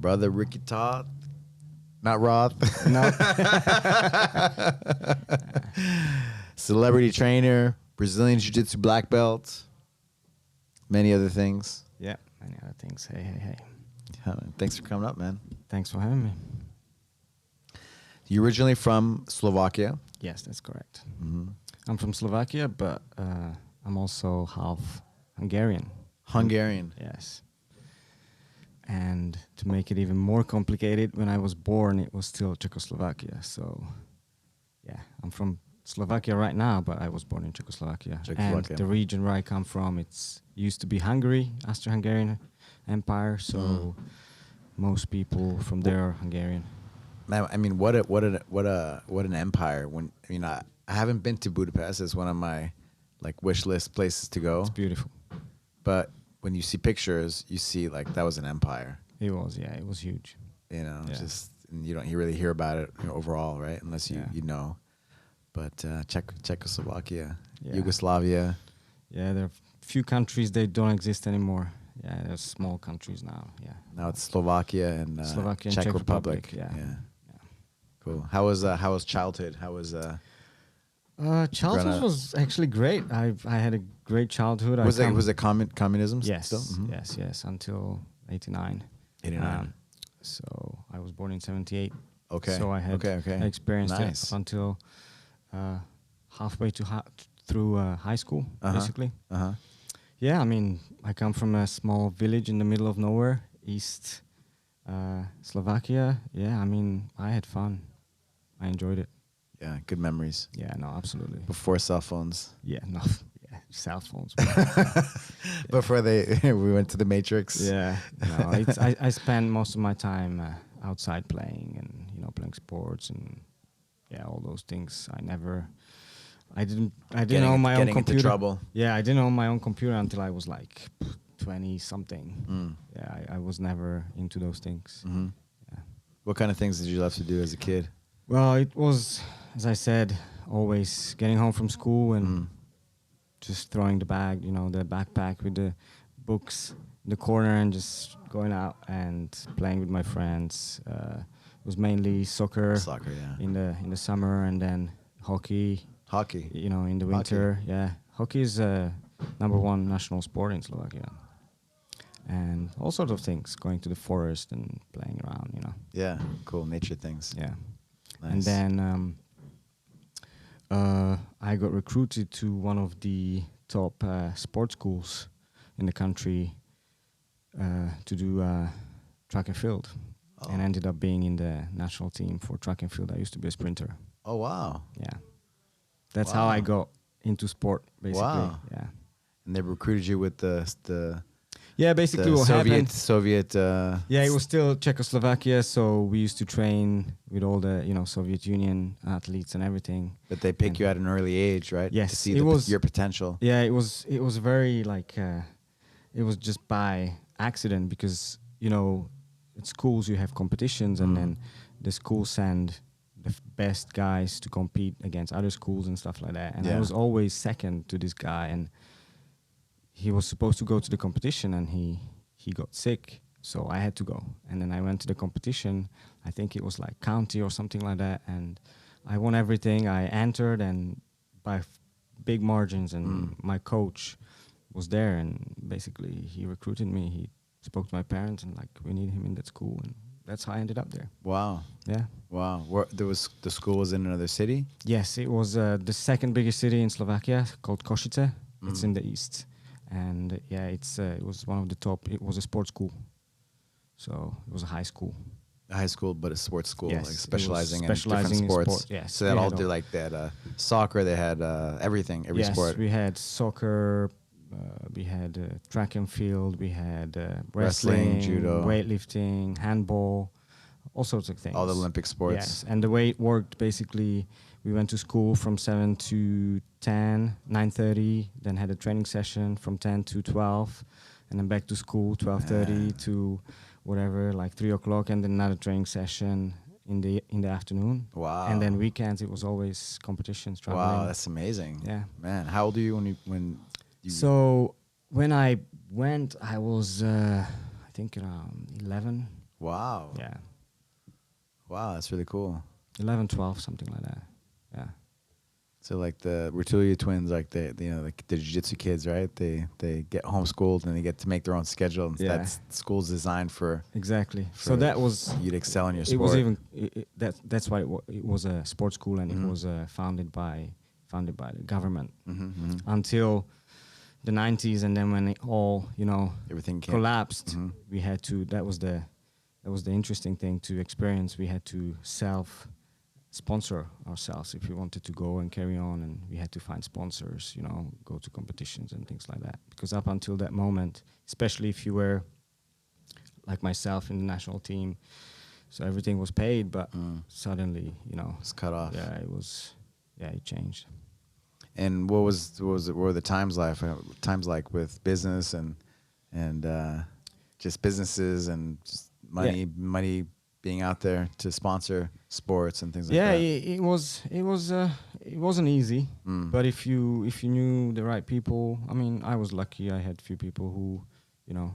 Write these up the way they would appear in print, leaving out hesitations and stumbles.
brother Rikki Toth, not Roth. No. Celebrity trainer, Brazilian Jiu-Jitsu Black Belt, many other things. Yeah, many other things. Hey. Yeah, man. Thanks for coming up, man. Thanks for having me. You originally from Slovakia? Yes, that's correct. Mm-hmm. I'm from Slovakia, but I'm also half Hungarian. Hungarian. Yes. And to make it even more complicated, when I was born, it was still Czechoslovakia. So, yeah, I'm from Slovakia right now, but I was born in Czechoslovakia. And the region where I come from, it's used to be Hungary, Austro-Hungarian Empire. So most people from there are Hungarian. Man, I mean, what an empire! I haven't been to Budapest. It's one of my wish list places to go. It's beautiful. But when you see pictures, you see that was an empire. It was, yeah, it was huge. Just and you don't really hear about it overall, right? Unless you know. But Czechoslovakia, Yugoslavia. Yeah, there are few countries they don't exist anymore. Yeah, there's small countries now. Yeah. Now it's Slovakia and Czech Republic. Yeah. Cool. How was childhood? How was childhood was actually great. I had a great childhood. Was it communism? Yes, still? Mm-hmm. yes, until 89. 89. So I was born in 78. Okay. So I had experienced it up until halfway through high school, basically. Yeah, I mean, I come from a small village in the middle of nowhere, East Slovakia. Yeah, I mean, I had fun. I enjoyed it. Yeah, good memories. Yeah, no, absolutely. Before cell phones. Yeah, cell phones. Before we went to the Matrix. Yeah, no, I spend most of my time outside playing and playing sports and all those things. I didn't own my own computer. Getting into trouble. Yeah, I didn't own my own computer until I was 20 something. Yeah, I was never into those things. Mm-hmm. Yeah. What kind of things did you love to do as a kid? Well, it was, as I said, always getting home from school and just throwing the bag, the backpack with the books in the corner and just going out and playing with my friends. It was mainly soccer. Soccer, yeah. In the summer, and then hockey. Hockey. In the winter. Hockey. Yeah. Hockey is number one national sport in Slovakia. And all sorts of things, going to the forest and playing around, Yeah, cool nature things. Yeah. Nice. And then I got recruited to one of the top sports schools in the country to do track and field, and ended up being in the national team for track and field. I used to be a sprinter. Oh, wow. Yeah. That's how I got into sport, basically. Wow. Yeah. And they recruited you with the basically the what happened. Soviet. It was still Czechoslovakia, so we used to train with all the Soviet Union athletes and everything. But they pick you at an early age, right? Yes, to see your potential. Yeah, it was very it was just by accident because at schools you have competitions and then the schools send the best guys to compete against other schools and stuff like that. And I was always second to this guy, and he was supposed to go to the competition and he got sick, so I had to go. And then I went to the competition. I think it was county or something like that, and I won everything. I entered and by big margins, and my coach was there, and basically he recruited me. He spoke to my parents and we need him in that school, and that's how I ended up there. Wow. Yeah. Wow. The school was in another city? Yes, it was the second biggest city in Slovakia, called Košice. It's in the east. And it was one of the top. It was a sports school, so it was a high school. A high school, but a sports school, yes, specializing in different sports. Yes, so they all did they had soccer. They had everything, every sport. Yes, we had soccer. We had track and field. We had wrestling, judo, weightlifting, handball, all sorts of things. All the Olympic sports. Yes, and the way it worked, basically, we went to school from 7 to 10, 9:30, then had a training session from 10 to 12, and then back to school, 12:30 to whatever, 3 o'clock, and then another training session in the afternoon. Wow. And then weekends, it was always competitions, traveling. Wow, that's amazing. Yeah. Man, how old are you when you... So when I went, I was, I think around 11 Wow. Yeah. Wow, that's really cool. 11, 12, something like that. Yeah. So like the Rutulia twins, like like the jiu-jitsu kids, right? They get homeschooled and they get to make their own schedule. And Yeah. that's school's designed for Exactly. So that was you'd excel in your sport. It was even that's why it was a sports school, and it was founded by the government until the 90s, and then when it all everything collapsed, we had to. That was the interesting thing to experience. We had to sponsor ourselves if we wanted to go and carry on, and we had to find sponsors, go to competitions and things like that. Because up until that moment, especially if you were like myself in the national team, so everything was paid, but suddenly, it's cut off. Yeah, it changed. And what were the times like with business and just businesses and just money being out there to sponsor sports and things like that? Yeah, it wasn't easy, but if you knew the right people, I mean, I was lucky. I had a few people who,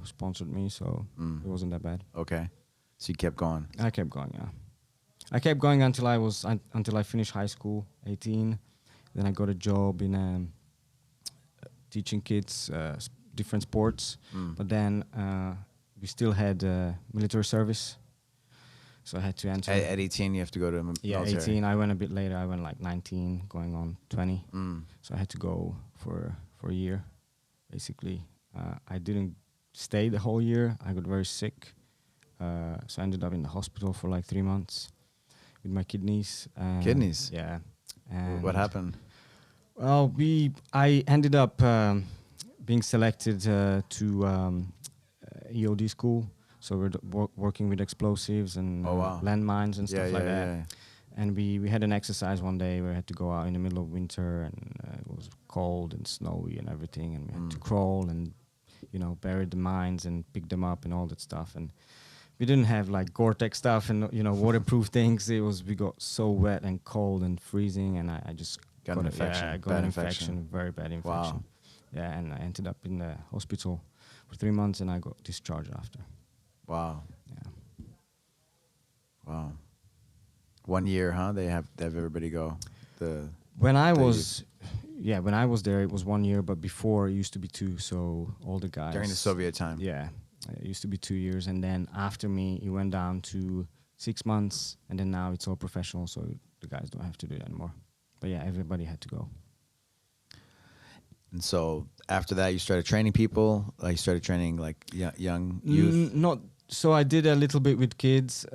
sponsored me, so it wasn't that bad. Okay, so you kept going. I kept going. Yeah, I kept going until I finished high school, 18. Then I got a job in teaching kids different sports, but then we still had military service. So I had to enter. At 18, you have to go to military. Yeah, 18. I went a bit later. I went like 19, going on 20. So I had to go for a year, basically. I didn't stay the whole year. I got very sick. So I ended up in the hospital for like 3 months with my kidneys. Kidneys? Yeah. And what happened? Well, I ended up being selected to EOD school. So we're working with explosives and landmines and stuff like that. Yeah. And we had an exercise one day where we had to go out in the middle of winter, and it was cold and snowy and everything, and we had to crawl and bury the mines and pick them up and all that stuff. And we didn't have like Gore-Tex stuff and waterproof things. We got so wet and cold and freezing, and I just got an infection. Yeah, I got an infection, very bad infection. Wow. Yeah, and I ended up in the hospital for 3 months, and I got discharged after. Wow. Yeah. Wow. 1 year, huh? They have everybody go. When I was there, it was 1 year, but before it used to be 2. So all the guys during the Soviet time. Yeah, it used to be 2 years, and then after me, it went down to 6 months, and then now it's all professional, so the guys don't have to do it anymore. But yeah, everybody had to go. And so after that, you started training people. You started training like young youth. So I did a little bit with kids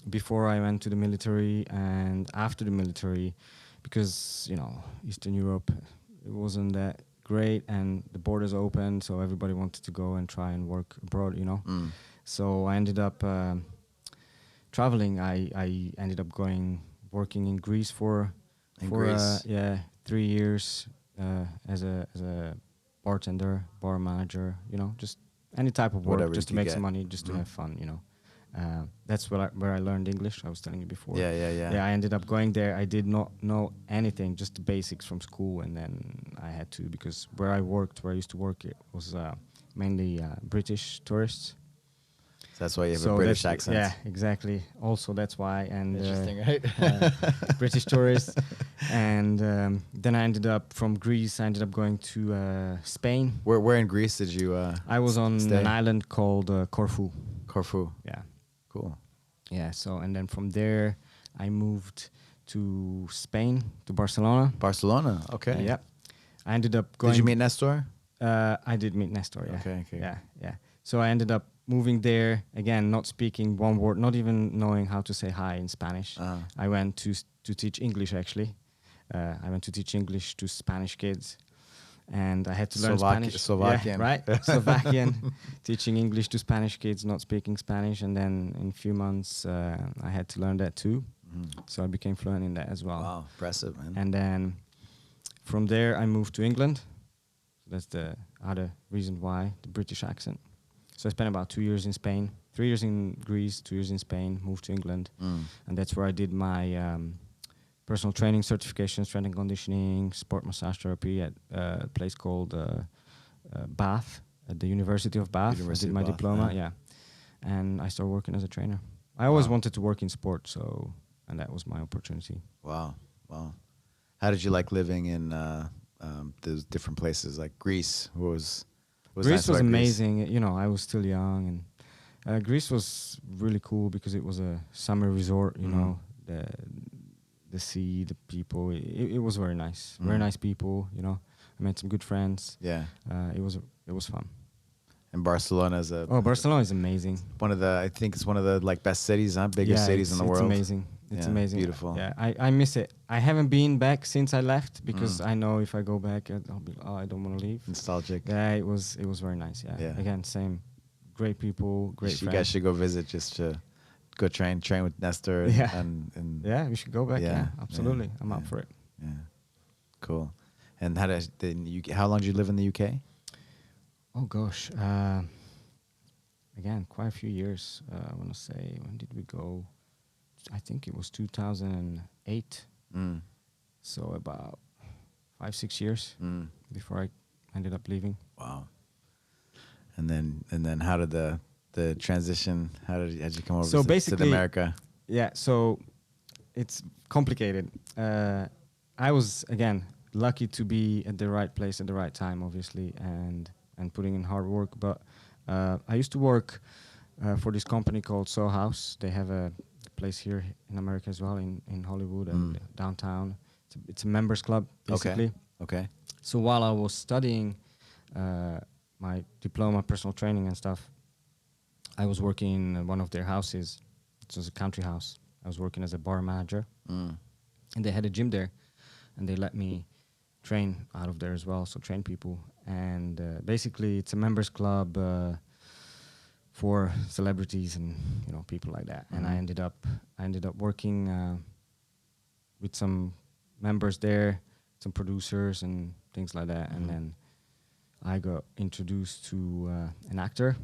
before I went to the military, and after the military, because Eastern Europe, it wasn't that great, and the borders opened, so everybody wanted to go and try and work abroad. So I ended up traveling. I ended up working in Greece for 3 years. As a bartender, bar manager, just any type of work, just to make some money, just to have fun, That's where I learned English. I was telling you before. Yeah. I ended up going there. I did not know anything, just the basics from school, and then I had to, because where I used to work, it was mainly British tourists. So that's why you have a British accent. Yeah, exactly. Also, that's why. And interesting, right? British tourists. And then I ended up from Greece. I ended up going to Spain. Where in Greece did you? I was on an island called Corfu. Corfu. Yeah. Cool. Yeah. So and then from there, I moved to Spain, to Barcelona. Barcelona. Okay. Yeah. I ended up going. Did you meet Nestor? I did meet Nestor. Yeah. Okay. Yeah. So I ended up moving there, again, not speaking one word, not even knowing how to say hi in Spanish. I went to teach English, actually. I went to teach English to Spanish kids. And I had to learn Spanish. Slovakian. Yeah, right? Slovakian. Teaching English to Spanish kids, not speaking Spanish. And then in a few months, I had to learn that too. So I became fluent in that as well. Wow, impressive, man. And then from there, I moved to England. That's the other reason why, the British accent. So I spent about 2 years in Spain, 3 years in Greece, 2 years in Spain, moved to England. And that's where I did my personal training certification, strength and conditioning, sport massage therapy at a place called Bath, at the University of Bath. I did my diploma, yeah. and I started working as a trainer. I always Wow. wanted to work in sport, and that was my opportunity. Wow. Wow. How did you like living in those different places like Greece? What was Greece nice was about Greece? amazing. You know, I was still young, and Greece was really cool because it was a summer resort. You Mhm. know, the sea, the people. It was very nice. Very Mhm. nice people. You know, I met some good friends. Yeah. It was fun. And Barcelona is Oh, Barcelona is amazing. one of the I think it's one of the like best cities, huh? Biggest cities in the it's world. amazing. It's Yeah, amazing. beautiful. Yeah, I miss it. I haven't been back since I left because Mm. I know if I go back, I'll be I don't want to leave. Nostalgic. Yeah, it was very nice. Yeah. Yeah. Again, same. Great people, great You guys friends. should go visit just to go train with Nestor. And, Yeah. and Yeah, we should go back. Yeah, Yeah, yeah, absolutely. I'm up yeah. for it. yeah, cool. And how long did you live in the UK? Oh gosh. Again, quite a few years. I want to say, when did we go? I think it was 2008. Mm. So about 5-6 years Mm. before I ended up leaving. Wow. And then how did the transition? How'd you come over So to basically- America? Yeah, so it's complicated. I was, again, lucky to be at the right place at the right time, obviously, and putting in hard work. But I used to work for this company called Soho House. They have a place here in America as well, in Hollywood and downtown. It's a members club, basically. Okay. So while I was studying my diploma, personal training and stuff, I was working in one of their houses. It was a country house. I was working as a bar manager, Mm. and they had a gym there, and they let me train out of there as well, so train people. And basically, it's a members club for celebrities and people like that. And I ended up working with some members there, some producers and things like that. And then I got introduced to an actor,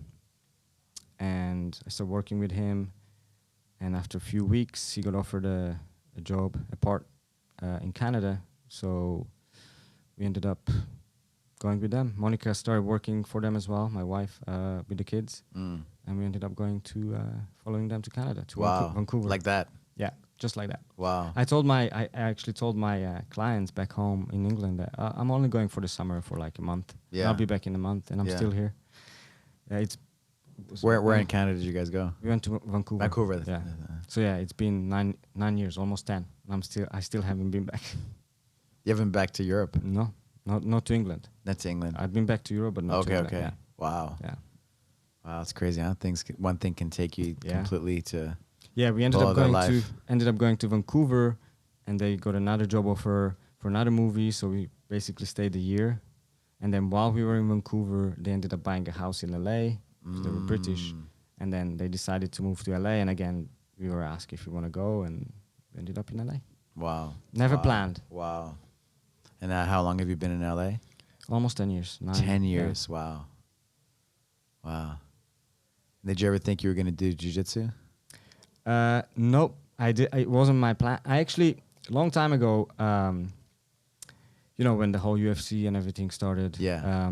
and I started working with him. And after a few weeks, he got offered a job, a part in Canada. So we ended up going with them. Monica started working for them as well, my wife, with the kids. Mm. And we ended up going to following them to Canada, to Wow. Vancouver. Like that. Yeah, just like that. Wow. I actually told my clients back home in England that I'm only going for the summer for like a month. Yeah. I'll be back in a month, and I'm Yeah. still here. Where in Canada did you guys go? We went to Vancouver. Vancouver. Yeah. So yeah, it's been 9 years, almost 10. And I still haven't been back. You haven't been back to Europe? No, not to England. That's England. I've been back to Europe, but not to England. Okay. Yeah. Wow. Yeah. Wow, it's crazy how one thing can take you Yeah. completely to. Yeah, we ended All up their going to Vancouver, and they got another job offer for another movie. So we basically stayed a year, and then while we were in Vancouver, they ended up buying a house in LA. They were British, and then they decided to move to LA. And again, we were asked if we want to go, and we ended up in LA. Wow. Never Wow. planned. Wow. And how long have you been in LA? Almost 10 years. 10 yeah. years. Wow. Wow. Did you ever think you were going to do jiu-jitsu? Nope, I did. It wasn't my plan. I actually, a long time ago, when the whole UFC and everything started. Yeah.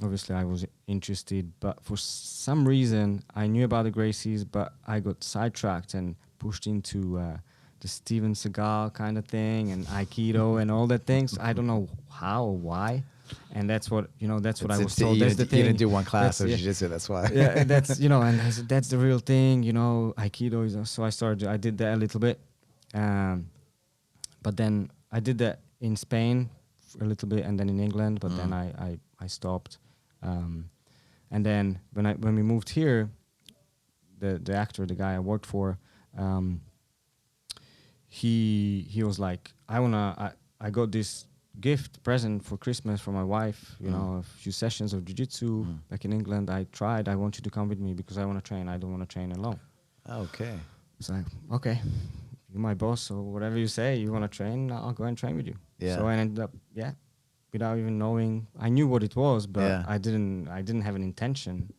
Obviously, I was interested, but for some reason, I knew about the Gracies, but I got sidetracked and pushed into the Steven Seagal kind of thing and Aikido and all that things. I don't know how or why. And that's what I was told. That's the thing. You didn't do one class of yeah. jiu-jitsu, that's why. Yeah, that's and that's the real thing. Aikido is. So I did that a little bit, but then I did that in Spain for a little bit, and then in England. But then I stopped, and then when we moved here, the actor, the guy I worked for, he was like, I got this gift present for Christmas for my wife, a few sessions of jiu-jitsu back in England. I want you to come with me because I want to train. I don't want to train alone. Okay. It's like, okay, you're my boss, so whatever you say, you want to train, I'll go and train with you. Yeah. So I ended up, without even knowing, I knew what it was, but Yeah. I didn't have an intention,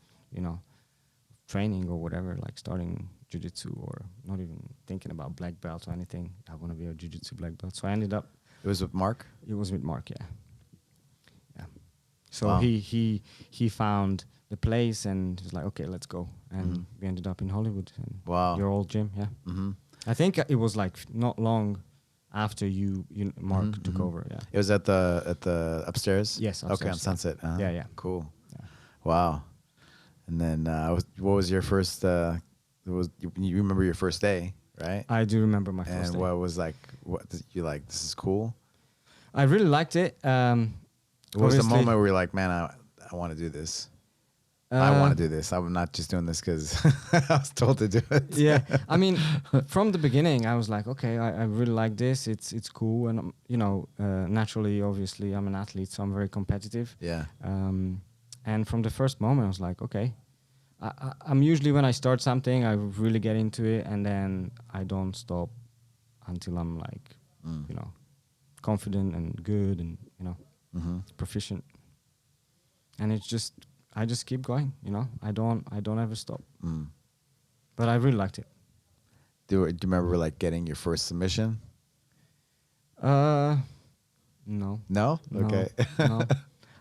training or whatever, like starting jiu-jitsu or not even thinking about black belt or anything. I want to be a jiu-jitsu black belt. So I ended up, It was with Mark? it was with Mark, yeah. So Wow. he found the place, and he was like, okay, let's go. And we ended up in Hollywood. And Wow. your old gym, yeah. Mm-hmm. I think it was like not long after Mark took over. Yeah. It was at the upstairs. Yes. Okay, Upstairs, on Sunset. Uh-huh. Yeah, yeah. Cool. Yeah. Wow. And then what was your first? You remember your first day, right? I do remember my first And day. what was like? What did you like? This is cool. I really liked it. What was the obviously- moment where you're like, man, I want to do this. I want to do this. I'm not just doing this because I was told to do it. Yeah, I mean, from the beginning, I was like, okay, I really like this. It's cool, and naturally, obviously, I'm an athlete, so I'm very competitive. Yeah. And from the first moment, I was like, okay, I'm usually when I start something, I really get into it, and then I don't stop until I'm like, confident and good, and proficient. And it's just. I just keep going, I don't ever stop. But I really liked it. Do you remember like getting your first submission? No. No? Okay. No.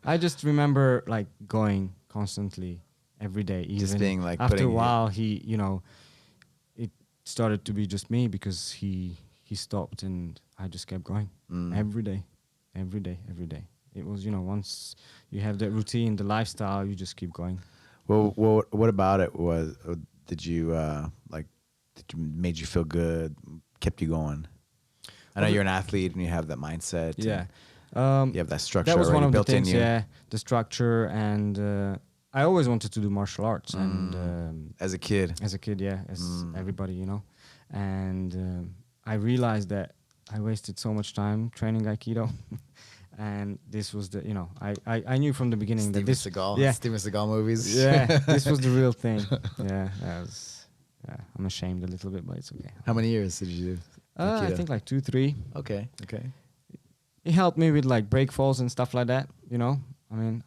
I just remember like going constantly every day. Even Just being like after a while, it started to be just me because he stopped and I just kept going every day. It was, once you have that routine, the lifestyle, you just keep going. Well, what about it was? Did you made you feel good? Kept you going? I know you're an athlete and you have that mindset. Yeah, you have that structure. that was one of the built things. in you. Yeah, the structure, and I always wanted to do martial arts, and As a kid. as everybody, and I realized that I wasted so much time training Aikido. And this was I knew from the beginning that this Seagal, yeah Steven Seagal movies. Yeah, this was the real thing. I'm ashamed a little bit, but it's okay. How many years did you do? I think like 2-3. Okay. It helped me with like break falls and stuff like that. I mean,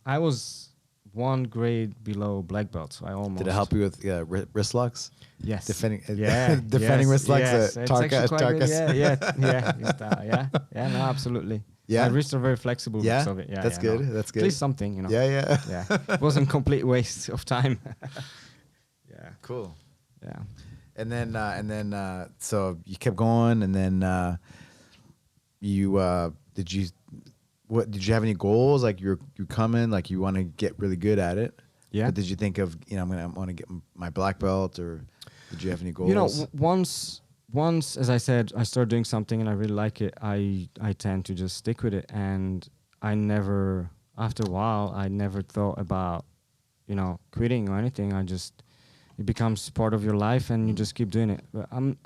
I was 1 grade below black belt, so I almost. Did it help you with wrist locks? Yes. Defending yes, wrist locks yes. at It's actually quite good. Tarkas. Yeah, no, absolutely. Yeah. My wrists are very flexible because of it. Yeah, that's good. No. That's good. At least something, Yeah. Yeah. It wasn't complete waste of time. Yeah. Cool. Yeah. And then so you kept going, and then did you have any goals? Like you come in, like you want to get really good at it. Yeah. But did you think of I want to get my black belt, or did you have any goals? Once, as I said, I start doing something and I really like it, I tend to just stick with it. And after a while, I never thought about, quitting or anything. It becomes part of your life and you just keep doing it. But I'm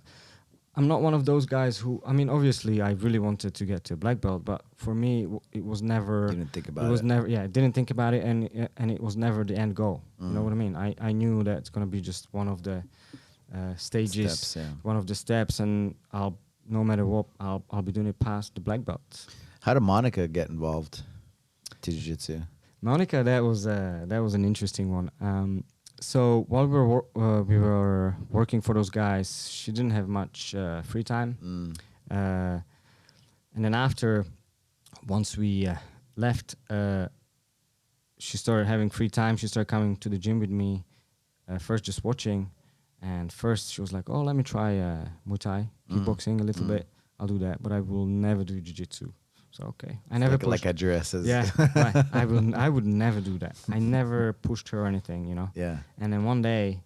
not one of those guys who, obviously I really wanted to get to a black belt, but for me, it was never. Didn't think about it. It was never, I didn't think about it, and it was never the end goal. You know what I mean? I knew that it's gonna be just one of the stages, Steps, yeah. one of the steps, and no matter what, I'll be doing it past the black belt. How did Monica get involved to jiu-jitsu? Monica, that was an interesting one. So while we were working for those guys, she didn't have much free time, and then once we left, she started having free time. She started coming to the gym with me, first just watching, and first she was like, "Oh, let me try Muay Thai, kickboxing a little bit. I'll do that, but I will never do jiu-jitsu." So okay, I never pushed. Like a dress. Yeah, right. I would never do that. I never pushed her or anything, Yeah. And then one day,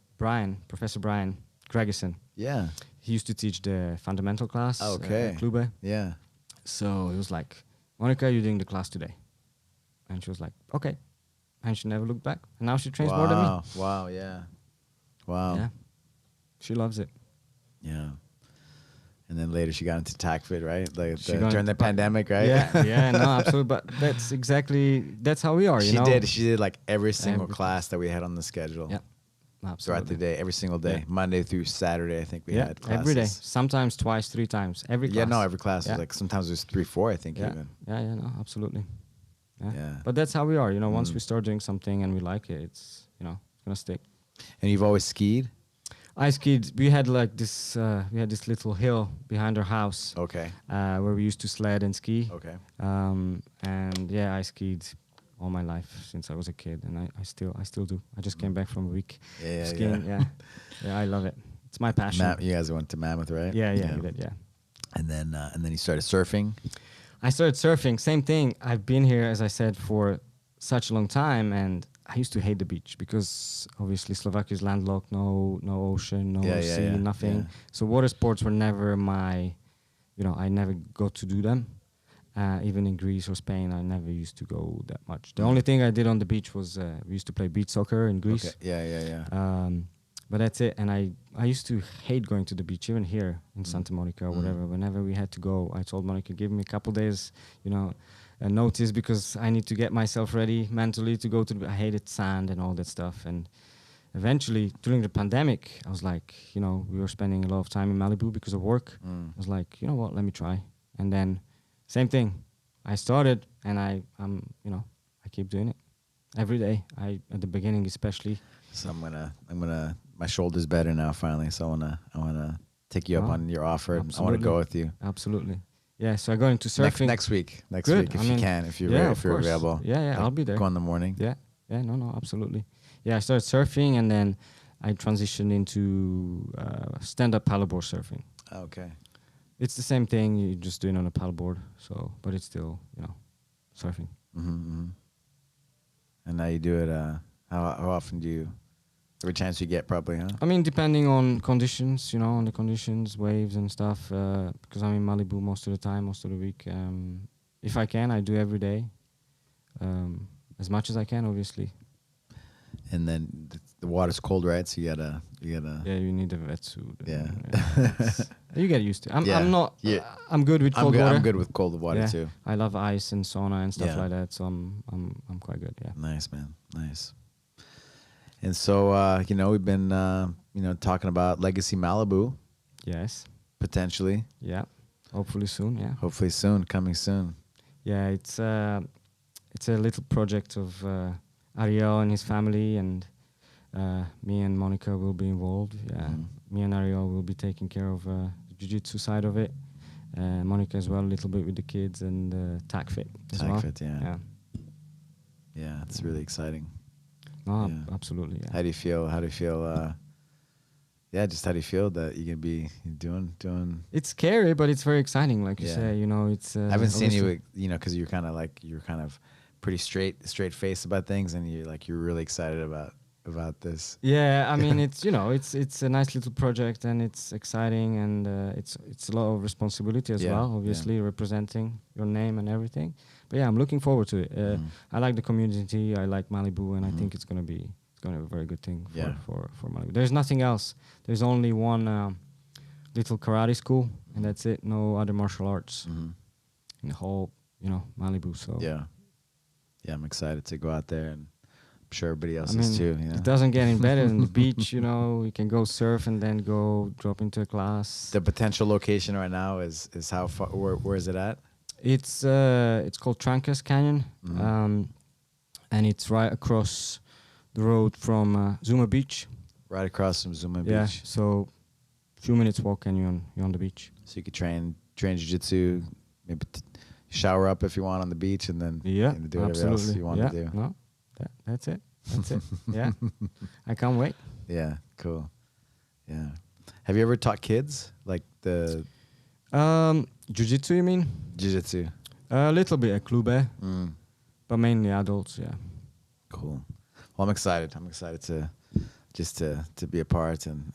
Professor Brian Gregerson, Yeah. he used to teach the fundamental class. Okay. Klube. Yeah. So he was like, "Monica, you're doing the class today," and she was like, "Okay," and she never looked back. And now she trains more than me. Wow. Yeah. Wow. Yeah, she loves it. Yeah. And then later she got into TACFIT, right? Like She during the pandemic, right? Yeah, no, absolutely. But that's how we are, She did like every single Every class that we had on the schedule. Yeah, Throughout absolutely. the day, every single day, Yeah. Monday through Saturday. I think we had classes. every day. Sometimes twice, 3 times. Every class. Yeah, no, every class Yeah. was like sometimes it was 3, 4. I think Yeah. even. Yeah, no, absolutely. Yeah. But that's how we are, once we start doing something and we like it, it's gonna stick. And you've always skied. I skied. We had like this. We had this little hill behind our house Okay. where we used to sled and ski. Okay. And yeah, I skied all my life since I was a kid, and I still do. I just came back from a week Yeah, skiing. Yeah, I love it. It's my passion. You guys went to Mammoth, right? Yeah, we did. Yeah. And then you started surfing. I started surfing. Same thing. I've been here, as I said, for such a long time, and I used to hate the beach because obviously Slovakia is landlocked, no ocean, no sea, nothing. Yeah. So water sports were never my, I never got to do them. Even in Greece or Spain, I never used to go that much. The only thing I did on the beach was we used to play beach soccer in Greece. Okay. Yeah. But that's it. And I used to hate going to the beach, even here in Santa Monica or whatever. Whenever we had to go, I told Monica, give me a couple days, a notice, because I need to get myself ready mentally to go to the. I hated sand and all that stuff. And eventually, during the pandemic, I was like, we were spending a lot of time in Malibu because of work. I was like, you know what, let me try. And then same thing. I started, and I keep doing it every day. At the beginning especially. So I'm gonna. My shoulder's better now finally. So I wanna take you up on your offer. Absolutely. I want to go with you. Absolutely. Yeah. So I got into surfing next week. Next Good. week if you can, if you're available. Yeah. I'll be there. Go in the morning. Yeah. No. Absolutely. Yeah. I started surfing, and then I transitioned into stand-up paddleboard surfing. Okay. It's the same thing. You just do it on a paddleboard. So, but it's still surfing. And now you do it. How often do you? Every chance you get, probably, huh? I mean, depending on conditions, on the conditions, waves and stuff. Because I'm in Malibu most of the time, most of the week. If I can, I do every day. As much as I can, obviously. And then the water's cold, right? So you gotta. Yeah, you need a wetsuit. Yeah. You get used to it. Yeah. I'm not. Yeah. I'm good with cold water. I'm good with cold water too. I love ice and sauna and stuff like that. So I'm quite good. Yeah. Nice, man. Nice. And so we've been talking about Legacy Malibu. Yes. Potentially. Yeah. Hopefully soon. Yeah. Hopefully soon. Coming soon. Yeah. It's a little project of Ariel and his family, and me and Monica will be involved. Yeah. Me and Ariel will be taking care of the jiu-jitsu side of it. Monica as well, a little bit with the kids, and tag fit as well. Tag fit, yeah. Yeah, it's really exciting. No, absolutely. Yeah. How do you feel? Just how do you feel that you can be doing? It's scary, but it's very exciting. Like you say, it's. I haven't seen you, because you're kind of pretty straight faced about things, and you're really excited about this. Yeah, I mean, it's a nice little project, and it's exciting, and it's a lot of responsibility as well. Obviously, representing your name and everything. But yeah, I'm looking forward to it. I like the community. I like Malibu, and I think it's gonna be a very good thing for Malibu. There's nothing else. There's only one little karate school, and that's it. No other martial arts in the whole Malibu. So yeah, I'm excited to go out there, and I'm sure everybody else is too. It doesn't get any better than the beach. You can go surf and then go drop into a class. The potential location right now is how far? Where is it at? It's called Trancas Canyon, and it's right across the road from Zuma Beach. Right across from Zuma Beach. Yeah, so a few minutes walk and you're on the beach. So you could train jiu-jitsu, maybe shower up if you want on the beach, and then do whatever else you want to do. No, that's it. Yeah, I can't wait. Yeah, cool. Yeah. Have you ever taught kids like the? Jiu-jitsu, you mean? Jiu-jitsu. A little bit at Clube, but mainly adults. Yeah. Cool. Well, I'm excited. to be a part and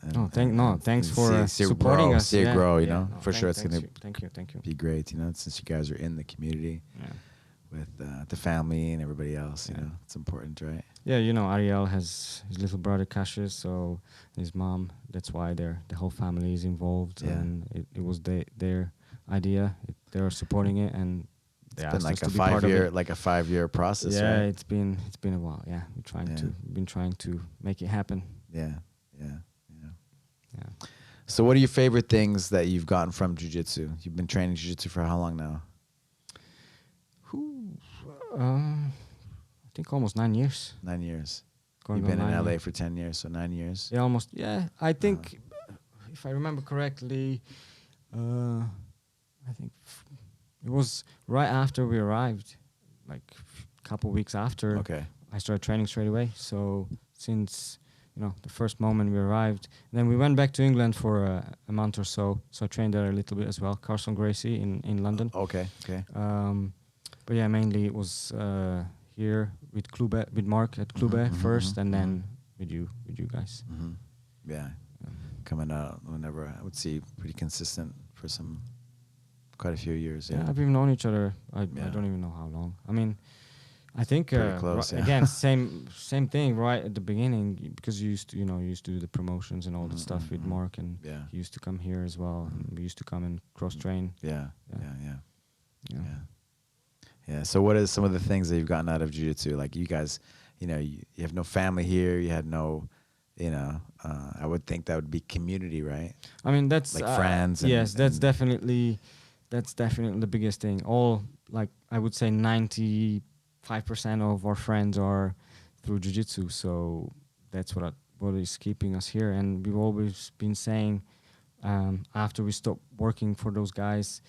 thanks for supporting us. See it grow. For sure it's gonna. Thank you. Be great. Since you guys are in the community. Yeah. With the family and everybody else, it's important, right? Yeah, Ariel has his little brother Cassius, so his mom. That's why the whole family is involved, and it was their idea. They're supporting it, and it's been like a 5-year process. Yeah, right? it's been a while. Yeah, we've been trying to make it happen. Yeah. So, what are your favorite things that you've gotten from jiu-jitsu? You've been training jiu-jitsu for how long now? I think almost 9 years. 9 years. Going You've been in LA years. for 10 years, so 9 years. Yeah, almost. Yeah, I think if I remember correctly, I think it was right after we arrived, like a couple weeks after, Okay. I started training straight away. So since the first moment we arrived, then we went back to England for a month or so. So I trained there a little bit as well, Carson Gracie in London. Okay. But yeah, mainly it was here with Klube, with Mark at Klube first, and then with you guys. Yeah. Coming out whenever I would see pretty consistent for quite a few years. Yeah, Yeah. we've known each other. I Yeah. don't even know how long. I mean, I think Pretty close, yeah. again same thing right at the beginning, because you used to do the promotions and all the stuff with Mark, and Yeah. he used to come here as well. And we used to come and cross train. Yeah. Yeah. Yeah. So what are some of the things that you've gotten out of jiu-jitsu? Like you guys, you have no family here. You had no, I would think that would be community, right? I mean, that's Like friends and- yes, that's and- definitely the biggest thing. All, like, I would say 95% of our friends are through jiu-jitsu, so that's what is keeping us here. And we've always been saying, after we stopped working for those guys,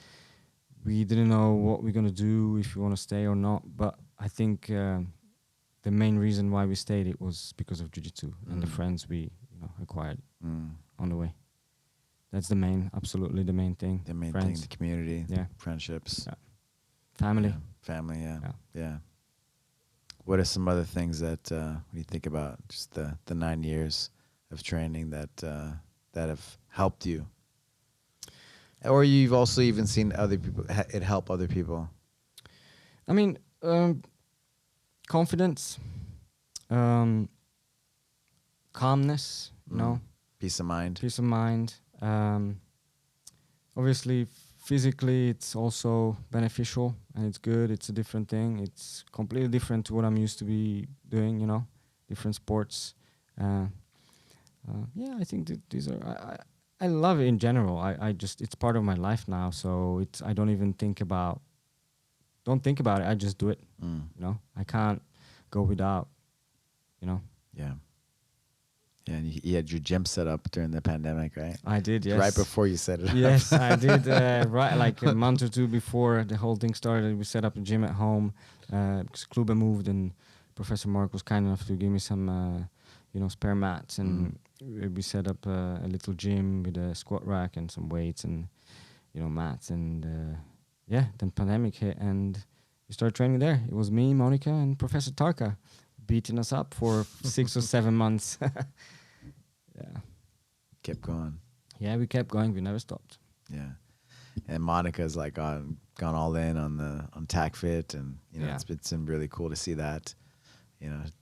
we didn't know what we're gonna do, if we want to stay or not. But I think the main reason why we stayed, it was because of jiu-jitsu and the friends we acquired on the way. That's absolutely the main thing. The main Friends. thing, the community, Yeah. friendships, Yeah. Family. Yeah. Family. Yeah. Yeah. What are some other things that when you think about just the 9 years of training that have helped you, or you've also even seen other people it help other people? I mean, confidence, calmness, Peace of mind. peace of mind. Obviously, physically, it's also beneficial and it's good. It's a different thing. It's completely different to what I'm used to be doing. Different sports. Yeah, I think that these are. I love it in general. I just, it's part of my life now. So I don't even think about. Don't think about it. I just do it. I can't go without. Yeah. Yeah, and you had your gym set up during the pandemic, right? I did, yes. Right before you set it up. Yes, I did. Right, like a month or two before the whole thing started, we set up a gym at home because Klube moved, and Professor Mark was kind enough to give me some, spare mats, and we set up a little gym with a squat rack and some weights and, mats, and then pandemic hit, and we started training there. It was me, Monica, and Professor Tarka beating us up for 6 or 7 months. Yeah. Kept going. Yeah, we kept going. We never stopped. Yeah. And Monica's like gone all in on TAC Fit, and it's been really cool to see that.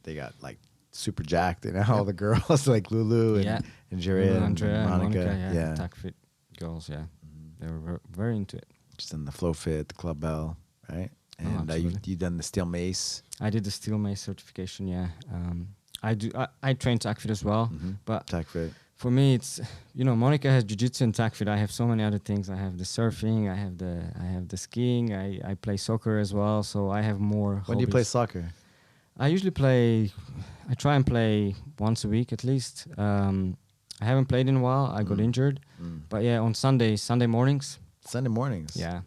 They got like super jacked, all the girls like Lulu and Andrea and Monica. Yeah. TAC Fit girls, yeah. They were very into it. Just in the Flow Fit, the Club Bell, right? And you done the Steel Mace. I did the Steel Mace certification, yeah. I train TAC Fit as well, but TAC Fit. for me, it's Monica has jiu-jitsu and TAC Fit. I have so many other things. I have the surfing. I have the skiing. I play soccer as well. So I have more. When do you play soccer? I usually I try and play once a week at least. I haven't played in a while. I got injured, but yeah, on Sunday mornings. Sunday mornings. Yeah.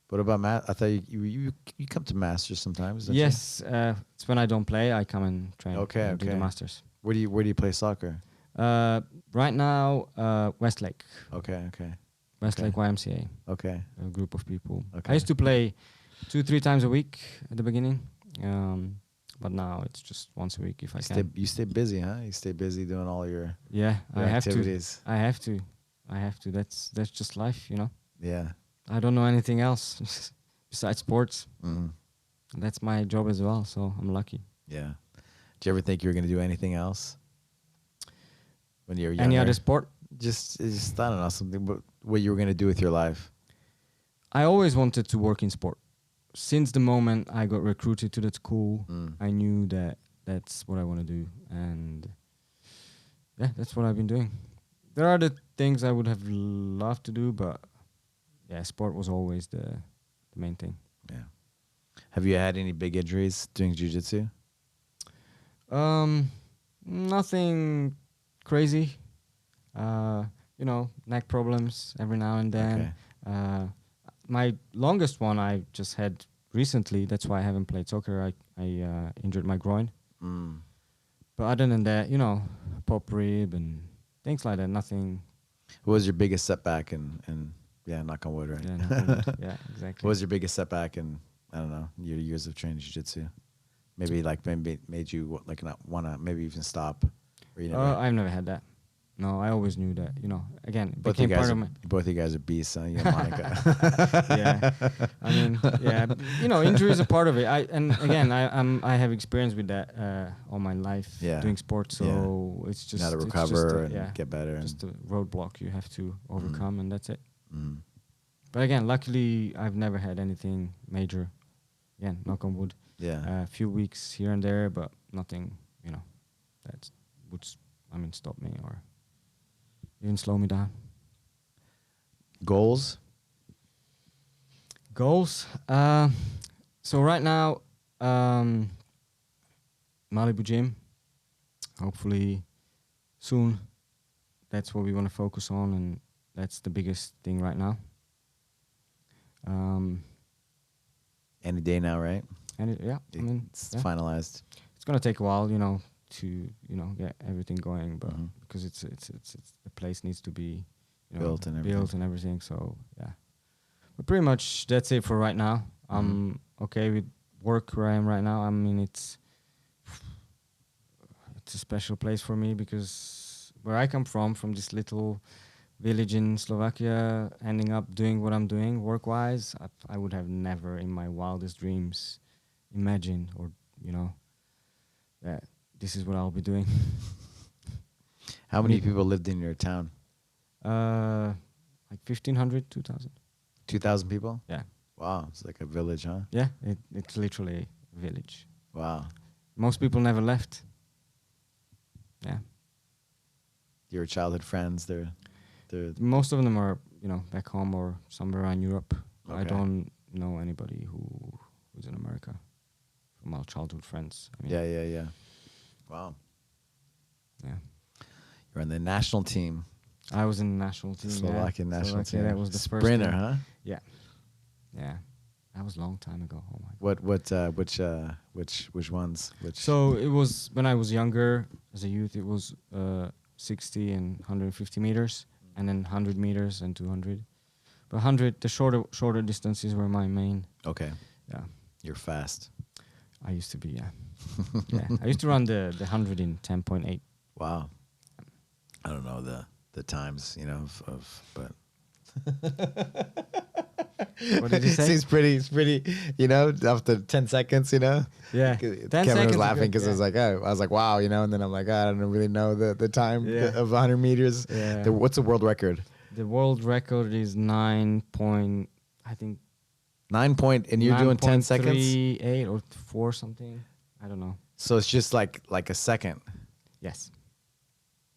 What about I thought you come to Masters sometimes. Don't Yes, it's when I don't play, I come and train. Okay. Do the Masters. Where do you play soccer? Right now, Westlake. Okay. Westlake YMCA. Okay. A group of people. Okay. I used to play 2-3 times a week at the beginning, but now it's just once a week if I can. You stay busy, huh? You stay busy doing all your activities. I have to. That's just life, Yeah. I don't know anything else besides sports. That's my job as well, so I'm lucky. Yeah. Did you ever think you were going to do anything else when you were younger? Any other sport? Just I don't know, something. What you were going to do with your life? I always wanted to work in sport. Since the moment I got recruited to that school, I knew that that's what I want to do, and yeah, that's what I've been doing. There are the things I would have loved to do, but yeah, sport was always the main thing. Yeah. Have you had any big injuries doing jiu-jitsu? Nothing crazy. Neck problems every now and then. Okay. My longest one I just had recently. That's why I haven't played soccer. I injured my groin. Mm. But other than that, you know, pop rib and things like that. Nothing. What was your biggest setback in yeah, knock on wood, right? Yeah, knock on wood. Yeah, exactly. What was your biggest setback in, I don't know, your years of training jiu-jitsu? Maybe like maybe made you like not wanna maybe even stop. Or you never, I've never had that. No, I always knew that. You know, again, it both you became guys part are, of my. both you guys are beasts, huh? You and Monica. Yeah, I mean, yeah, you know, injury is a part of it. I have experience with that all my life Yeah. doing sports, so it's just Now to it's recover just and get better. just a roadblock you have to overcome, and that's it. Mm. But again, luckily, I've never had anything major. Again, knock on wood. Yeah. A few weeks here and there, but nothing, you know, that would stop me or even slow me down. Goals? Goals. So right now, Malibu gym. Hopefully, soon. That's what we want to focus on, and that's the biggest thing right now. Any day now, right? And It's finalized. it's gonna take a while, you know, to get everything going, but Mhm. because it's the place needs to be Built and everything. So yeah, but pretty much that's it for right now. I'm okay with work where I am right now. I mean, it's a special place for me because where I come from this little village in Slovakia, ending up doing what I'm doing work-wise, I would have never in my wildest dreams imagined, or that this is what I'll be doing. How many people lived in your town? Like 1,500, 2,000. 2,000 people? Yeah. Wow, it's like a village, huh? Yeah, it's literally a village. Wow. Most people never left. Yeah. Your childhood friends, they're Most of them are, back home or somewhere around Europe. I Okay. don't know anybody who's in America from our childhood friends. I mean, yeah. Wow. yeah. You're on the national team. I was in the national team. Slovakian national team. That was the first sprinter, thing. huh? Yeah. Yeah. That was a long time ago. Oh my God. Which ones? So it was when I was younger, as a youth, it was 60 and 150 meters, and then 100 meters and 200. But 100, the shorter distances were my main. Okay. Yeah. You're fast. I used to be, yeah. Yeah. I used to run the 100 in 10.8. Wow. I don't know the times, but What did you say? It's pretty, after 10 seconds, Yeah. 10 Kevin seconds was is laughing good, because yeah. I was like, wow, and then I'm like, I don't really know the time Yeah. of 100 meters. Yeah. What's the world record? The world record is 9 point, I think. 9 point, and you're doing 10 seconds? 9.38 or 4 something. I don't know. So it's just like a second. Yes.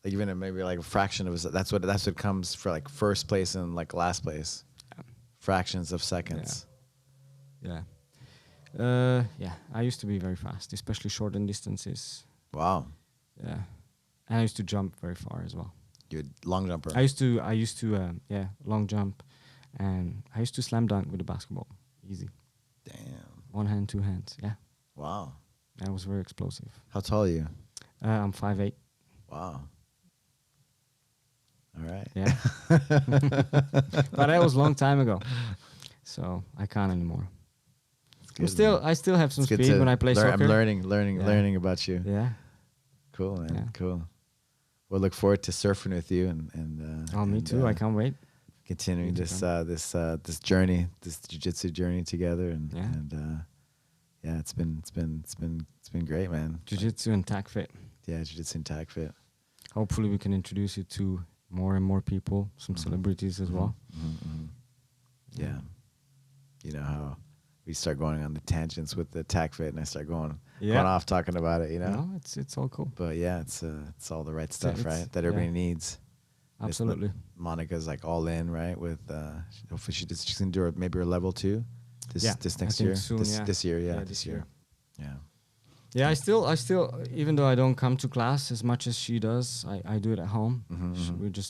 Like even maybe like a fraction of a that's what comes for like first place and like last place. Yeah. Fractions of seconds. Yeah. Yeah. I used to be very fast, especially short distances. Wow. Yeah. And I used to jump very far as well. You're a long jumper. I used to long jump, and I used to slam dunk with the basketball. Easy. Damn. 1 hand, 2 hands. Yeah. Wow. That was very explosive. How tall are you? I'm 5'8". Wow. All right. Yeah. But that was a long time ago, so I can't anymore. I still have some speed when I play soccer. I'm learning about you. Yeah. Cool, man. Yeah. Cool. We'll look forward to surfing with you and Me too. I can't wait. Continuing Me too, this journey, this jiu-jitsu journey together, and Yeah. it's been great, man. Jiu-jitsu and tag fit. Yeah, jiu-jitsu and tag fit. Hopefully, we can introduce you to more and more people, some celebrities as well. Mm-hmm. Yeah. You know how we start going on the tangents with the tag fit, and I start going off talking about it. No, it's all cool. But yeah, it's all the right stuff, right? That everybody needs. Absolutely. Monica's like all in, right? With hopefully she's gonna do maybe her level 2 this next year. Soon, this year, yeah. This year. Yeah. Yeah, I still, even though I don't come to class as much as she does, I do it at home.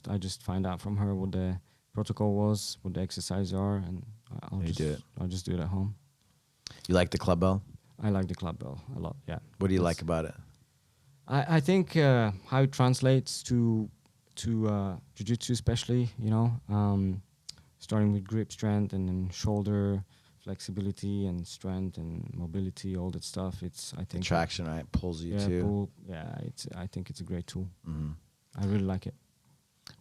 I just find out from her what the protocol was, what the exercises are, and I'll just do it at home. You like the club bell? I like the club bell a lot. Yeah. What do you That's- like about it? I think how it translates to jiu-jitsu, especially, starting with grip strength and then shoulder flexibility and strength and mobility, all that stuff. It's I The think traction, right? Pulls you too. I think it's a great tool. Hmm. I really like it.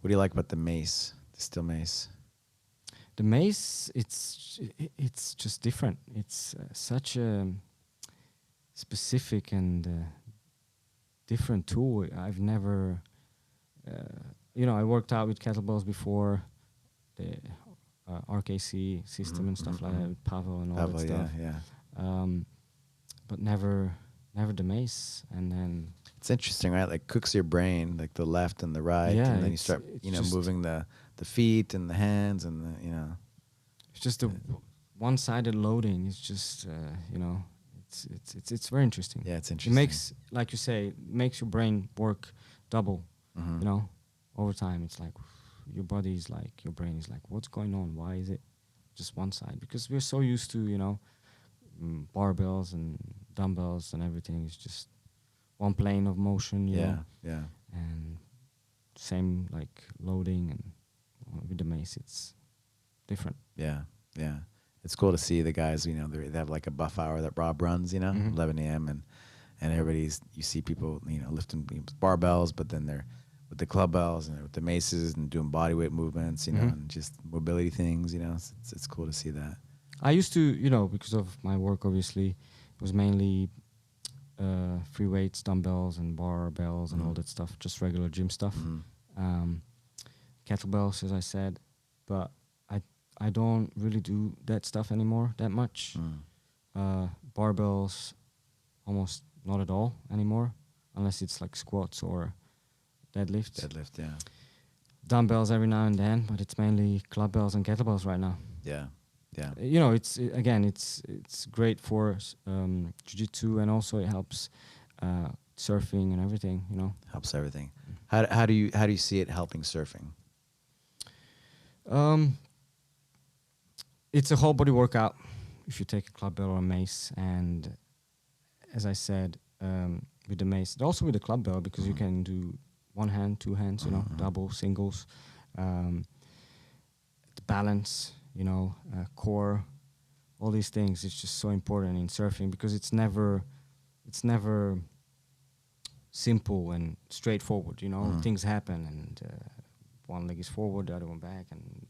What do you like about the mace? The steel mace? The mace, it's just different. It's such a specific and different tool. I've never, I worked out with kettlebells before, the RKC system and stuff like that, with Pavel and all that stuff. Yeah. But never the mace. And then It's interesting, right? Like cooks your brain, like the left and the right, Yeah, and then you it's- start, it's just- moving the feet and the hands and the. it's just a one-sided loading. It's just, it's very interesting. Yeah, it's It interesting. makes, like you say, makes your brain work double. Mhm. Over time. It's like your body is like, your brain is like, what's going on? Why is it just one side? Because we're so used to, barbells and dumbbells and everything. It's just one plane of motion, you know, Yeah. and same like loading. And with the mace, it's different. Yeah. It's cool to see the guys. They have like a buff hour that Rob runs. Mhm. 11 a.m. and you see people lifting barbells, but then they're with the club bells and with the maces and doing body weight movements, Mhm. and just mobility things. It's cool to see that. I used to, because of my work, obviously, it was mainly free weights, dumbbells, and barbells, and all that stuff, just regular gym stuff. Kettlebells, as I said, but I don't really do that stuff anymore that much. Barbells, almost not at all anymore, unless it's like squats or deadlifts. Deadlift, yeah. Dumbbells every now and then, but it's mainly club bells and kettlebells right now. Yeah. It's great for jiu-jitsu, and also it helps surfing and everything. Helps everything. How do you see it helping surfing? It's a whole body workout if you take a club bell or a mace, and as I said, with the mace, also with the club bell, because you can do one hand, two hands, double, singles, the balance, core, all these things. It's just so important in surfing, because it's never simple and straightforward. Things happen, and one leg is forward, the other one back, and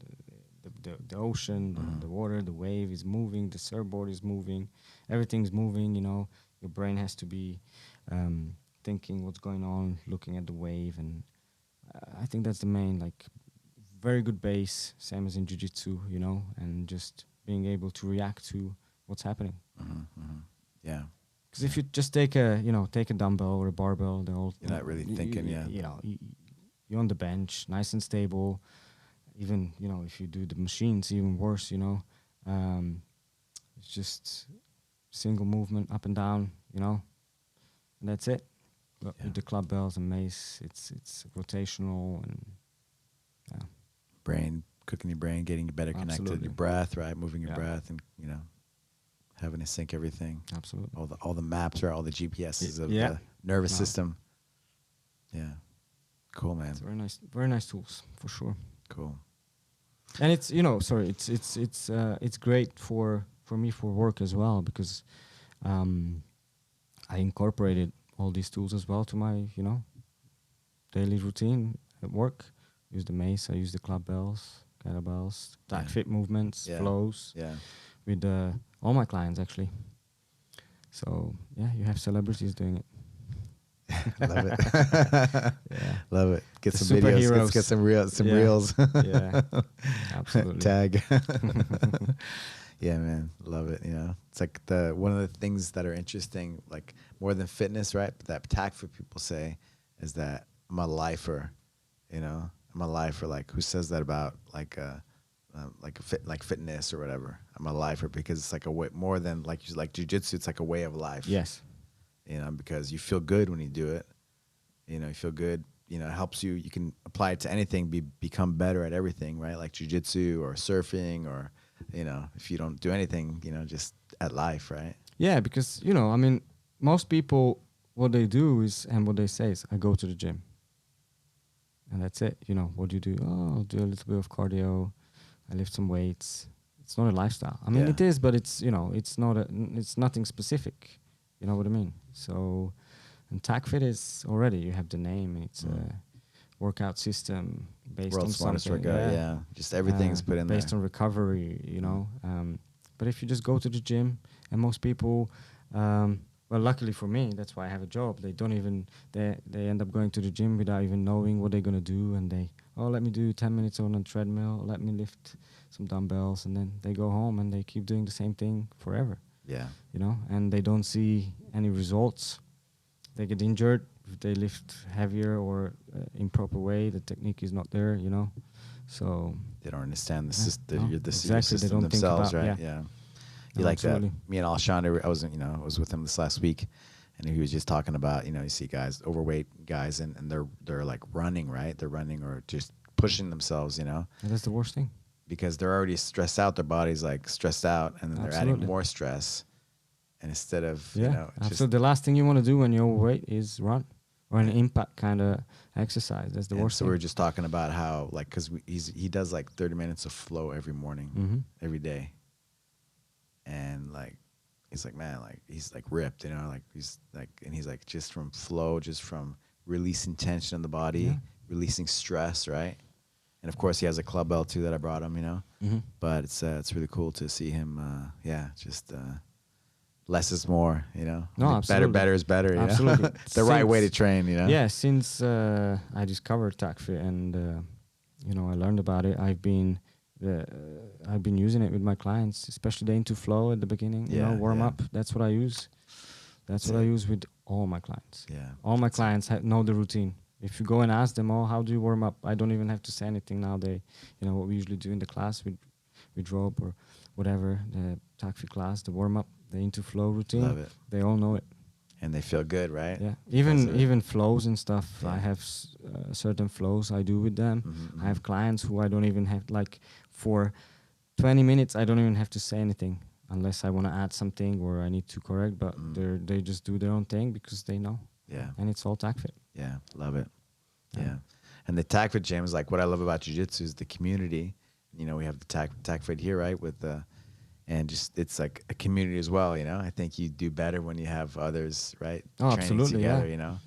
the ocean, the water, the wave is moving, the surfboard is moving, everything's moving. Your brain has to be thinking what's going on, looking at the wave, and I think that's the main, like, very good base, same as in jiu-jitsu, and just being able to react to what's happening. Yeah. Because if you just take a dumbbell or a barbell, You're not really thinking, yeah. You're on the bench, nice and stable. Even if you do the machines, even worse. It's just single movement up and down, and that's it. But with the club bells and mace, it's rotational and brain, cooking your brain, getting you better connected to Absolutely. your breath, right? Moving your Yeah. breath and, having to sync everything. absolutely. All the maps, right? All the GPSs of Yeah. the nervous No. system. Yeah. Cool, man. It's very nice tools for sure. Cool. And it's it's great for me for work as well, because I incorporated all these tools as well to my daily routine at work. Use the mace, I use the club bells, kettlebells, back fit movements, Yeah. flows Yeah. with all my clients actually. So yeah, you have celebrities doing it. Love it. Yeah. Love it. Get The some videos. Let's superheroes. get some Yeah. reels. Yeah, absolutely. Tag. Yeah, man. Love it. It's like one of the things that are interesting, like more than fitness, right? But that tag for people say is that I'm a lifer. I'm a lifer. Like, who says that about like fitness or whatever? I'm a lifer because it's like a way more than like jiu-jitsu. It's like a way of life. Yes. Because you feel good when you do it. You feel good. It helps you. You can apply it to anything. Become better at everything, right? Like jiu-jitsu or surfing or you know, if you don't do anything, you know, just at life, right? Yeah, because you know, I mean, most people, what they do is, and what they say is, I go to the gym, and that's it. You know, what do you do? Oh, I'll do a little bit of cardio. I lift some weights. It's not a lifestyle. I mean, Yeah. it is, but it's, you know, it's not a, it's nothing specific. You know what I mean? So, and TACFit is already, you have the name. It's a workout system based World's on smartest something. workout. Yeah. Just everything's put in there. based on recovery. You know, but if you just go to the gym, and most people, well, luckily for me, that's why I have a job. They don't even, they end up going to the gym without even knowing what they're gonna do, and they, oh, let me do 10 minutes on a treadmill, let me lift some dumbbells, and then they go home and they keep doing the same thing forever. Yeah. You know, and they don't see any results. They get injured if they lift heavier or improper way. The technique is not there. You know, so They don't understand the Yeah, system, no, your exactly. They system don't think themselves, about- right? yeah. Yeah. No, You like that? absolutely. Me and Alshon, I was, you know, I was with him this last week, and he was just talking about, you know, you see guys, overweight guys, and they're like running, right? They're running or just pushing themselves, you know, And that's the worst thing. because they're already stressed out. Their body's like stressed out, and then they're adding Absolutely. more stress. And instead of, Yeah, you know, just, absolutely. The last thing you want to do when you're overweight is run or an impact kind of exercise. That's the and worst so thing. we were just talking about how, like, because he does like 30 minutes of flow every morning, Mm-hmm. every day. And like, he's like, man, like he's like ripped, you know, like he's like, and he's like, just from flow, just from releasing tension in the body, Yeah. releasing stress, right? And of course, he has a club belt too that I brought him, you know. Mm-hmm. But it's really cool to see him. Just less is more, you know. No, Like, absolutely. better is better. You know? Absolutely. The right way to Since- train, you know. Yeah, since I discovered TACFit and you know, I learned about it, I've been using it with my clients, especially the into flow at the beginning. You know, Yeah, warm yeah. up. That's what I use. That's what I use with all my clients. Yeah. All my clients know the routine. If you go and ask them, oh, how do you warm up? I don't even have to say anything now. They, you know, what we usually do in the class with rope or whatever, the TACFit class, the warm up, the into flow routine. Love it. They all know it. And they feel good, right? Yeah, Because of it. even flows and stuff. Yeah. I have certain flows I do with them. Mhm, I have clients who I don't even have, like, for 20 minutes I don't even have to say anything unless I want to add something or I need to correct. But they just do their own thing because they know. Yeah. And it's all TACFit. Yeah, love it. Yeah. Yeah. And the TACFit gym is like, what I love about jiu-jitsu is the community. You know, we have the TACFit here, right? And just, it's like a community as well, you know? I think you do better when you have others, right? Oh, Training absolutely, together, yeah. you know?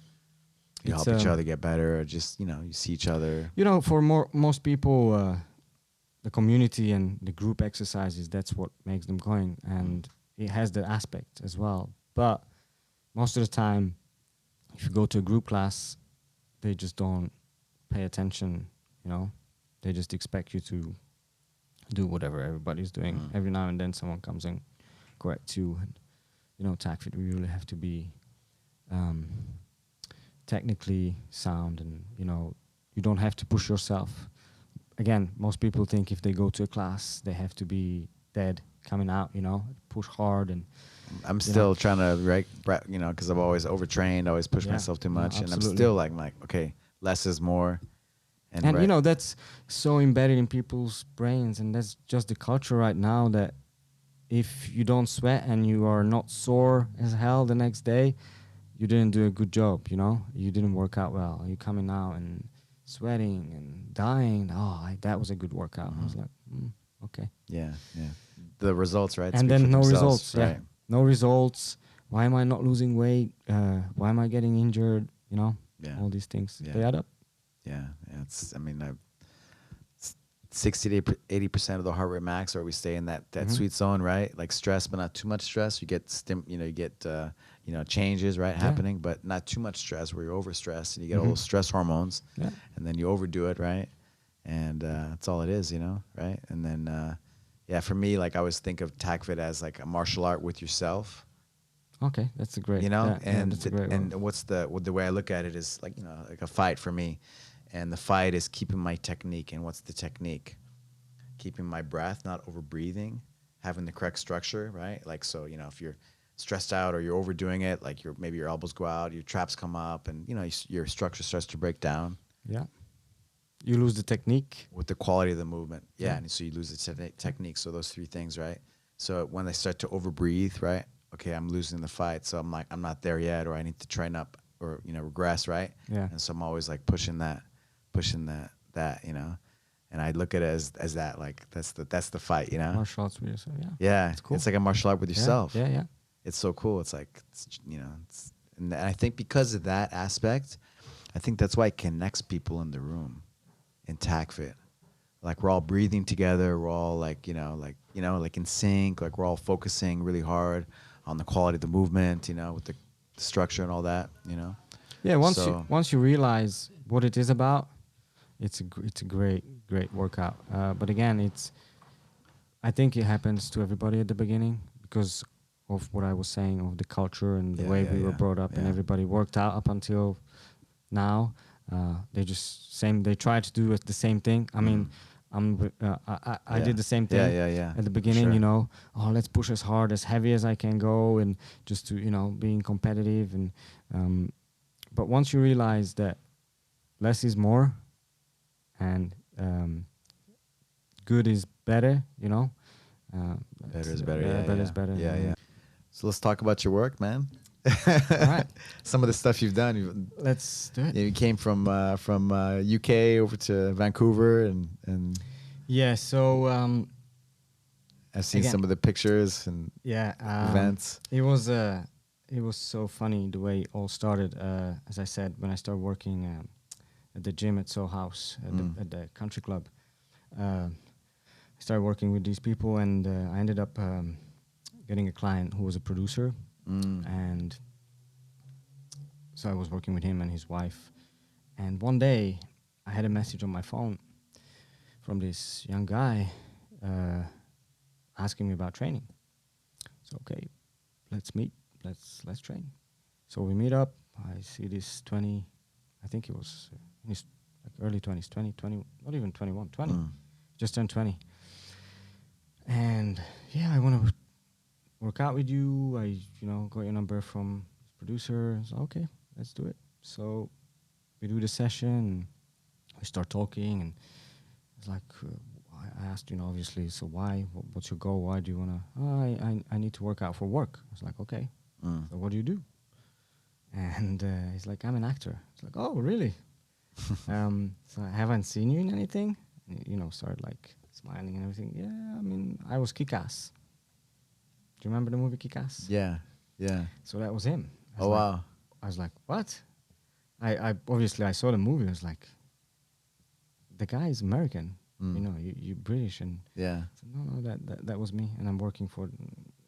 You It's, help each other get better, or just, you know, you see each other. You know, for most people, the community and the group exercises, that's what makes them going. And it has the aspect as well. But most of the time, if you go to a group class, they just don't pay attention, you know? They just expect you to do whatever everybody's doing. Every now and then someone comes and corrects you. And, you know, TACFit, we really have to be technically sound, and, you know, you don't have to push yourself. Again, most people think if they go to a class, they have to be dead coming out, you know, push hard. And I'm still trying to, you know, because I've always overtrained, always pushed Yeah. myself too No, much. And I'm absolutely. still like, okay, less is more. And you know, that's so embedded in people's brains, and that's just the culture right now, that if you don't sweat and you are not sore as hell the next day, you didn't do a good job, you know? You didn't work out well. You're coming out and sweating and dying. Oh, that was a good workout. I was like, okay. Yeah, yeah. The results, right? And speak then for no themselves, results, yeah. No results. Why am I not losing weight? Why am I getting injured? You know, Yeah. all these things, Yeah. they add up. Yeah, it's. I mean, 60 to 80% of the heart rate max, or we stay in that sweet zone, right? Like stress, but not too much stress. You get changes, right, happening, but not too much stress where you're overstressed and you get all those stress hormones, Yeah. and then you overdo it, right? And that's all it is, you know, right? And then, for me, like I always think of TACFit as like a martial art with yourself. Okay, that's a great. You know, yeah, that's a great one. the way I look at it is like, you know, like a fight for me, and the fight is keeping my technique. And what's the technique? Keeping my breath, not over breathing, having the correct structure, right? Like, so, you know, if you're stressed out or you're overdoing it, like maybe your elbows go out, your traps come up, and, you know, your structure starts to break down. Yeah. You lose the technique. with the quality of the movement. Yeah, Yeah. and so you lose the technique. So those three things, right? So when they start to overbreathe, right? Okay, I'm losing the fight, so I'm like, I'm not there yet, or I need to train up, or regress, right? Yeah. And so I'm always like pushing that. And I look at it as that, like that's the fight, Martial arts with yourself. Yeah. Yeah, It's cool. it's like a martial art with yourself. Yeah. Yeah. It's so cool. It's like and I think because of that aspect, I think that's why it connects people in the room in TACFIT. Like we're all breathing together. We're all like like in sync. Like we're all focusing really hard on the quality of the movement. With the structure and all that. Yeah. So- Once you realize what it is about, it's a great workout. But again, I think it happens to everybody at the beginning because of what I was saying of the culture and the way we were brought up, and yeah. everybody worked out up until now. They try to do the same thing. I mean, I did the same thing Yeah. at the For beginning. sure. Let's push as hard, as heavy as I can go, and just to being competitive. And but once you realize that less is more, and good is better, Better is better. better is better. Yeah. So let's talk about your work, man. All right, Some of the stuff you've done. let's do it. You came from UK over to Vancouver, and Yeah. So I've seen Again. some of the pictures and events. It was so funny the way it all started. As I said, when I started working at the gym at Soho House at the country club, I started working with these people, and I ended up getting a client who was a producer, and so I was working with him and his wife. And one day, I had a message on my phone from this young guy asking me about training. So okay, let's meet. Let's train. So we meet up. I see this 20, I think it was in his early 20s, 20, not even 21, 20. Just turned 20. And yeah, I want to work out with you. I got your number from his producer. So okay, let's do it. So we do the session. We start talking, and it's like I asked, obviously. So why? What's your goal? Why do you wanna? I need to work out for work. I was like, okay. So what do you do? And he's like, I'm an actor. It's like, oh, really? So I haven't seen you in anything. And, started like smiling and everything. Yeah, I mean, I was Kick-Ass. Do you remember the movie Kick-Ass? Yeah. So that was him. Oh wow. I was like, what? I obviously I saw the movie. I was like, the guy is American. You're British, and Yeah. I said, no, that was me, and I'm working for.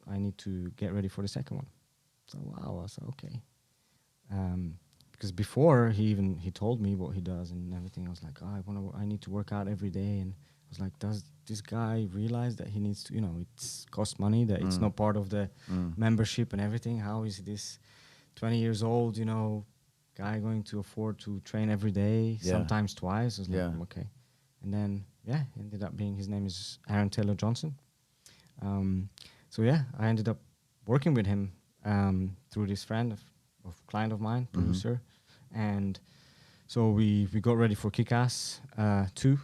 I need to get ready for the second one. So wow, I said okay. Because before he told me what he does and everything. I was like, I need to work out every day, and I was like, does this guy realize that he needs to? It's cost money, that it's not part of the membership and everything. How is this 20 years old, guy going to afford to train every day, sometimes twice? I was like, okay. And then ended up being, his name is Aaron Taylor Johnson. So I ended up working with him through this friend of client of mine, producer, and so we got ready for Kick-Ass 2.